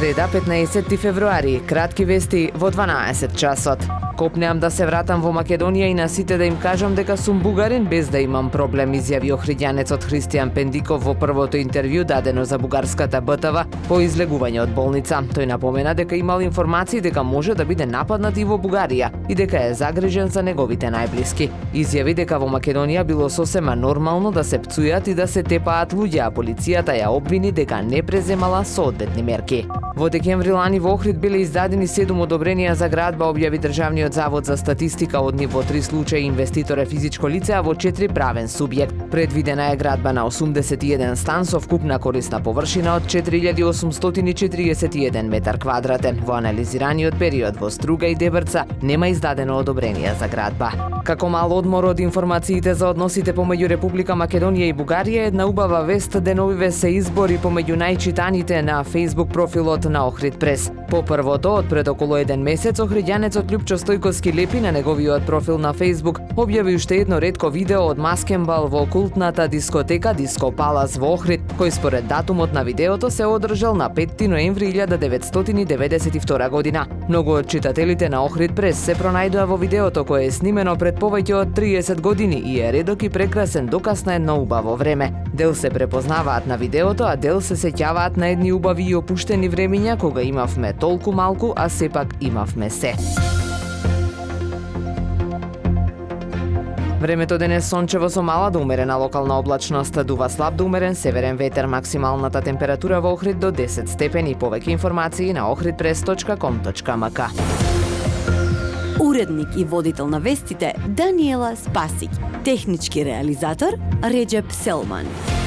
Среда, 15 февруари, кратки вести во 12 часот. Копнеам да се вратам во Македонија и на сите да им кажам дека сум бугарин без да имам проблем, изјави охриѓанецот Христијан Пендиков во првото интервју дадено за бугарската БТВ по излегување од болница. Тој напомена дека имал информации дека може да биде нападнат и во Бугарија и дека е загрижен за неговите најблиски. Изјави дека во Македонија било сосема нормално да се пцујат и да се тепаат луѓе, а полицијата ја обвини дека не преземала соодветни мерки. Во декември лани во Охрид биле издадени 7 одобренија за градба, објави Државниот завод за статистика. Од нив во 3 случаи инвеститор е физичко лице, а во 4 правен субјект. Предвидена е градба на 81 стан со вкупна корисна површина од 4841 метар квадратен. Во анализираниот период во Струга и Дебрца нема издадено одобрение за градба. Како мал одмор од информациите за односите помеѓу Република Македонија и Бугарија, една убава вест деновиве се избори помеѓу најчитаните на Facebook профилот на Охрид Прес. По првото, од пред околу 1 месец, охриѓанецот Љупчо Стојковски Лепи на неговиот профил на Facebook објави уште едно ретко видео од маскенбал во култната дискотека Диско Палас во Охрид, кој според датумот на видеото се одржал на 5 ноември 1992 година. Многу од читателите на Охрид Прес се пронајдоа во видеото, кое е снимено пред повеќе од 30 години и е редок и прекрасен доказ на едно убаво време. Дел се препознаваат на видеото, а дел се сеќаваат на едни убави и опуштени времиња кога имавме толку малку, а сепак имавме се. Времето денес сончево со мала до умерена локална облачност, дува слаб до умерен северен ветер, максималната температура во Охрид до 10 степени. Повеќе информации на ohridpress.com.mk. Уредник и водител на вестите Даниела Спасик, технички реализатор Реджеп Селман.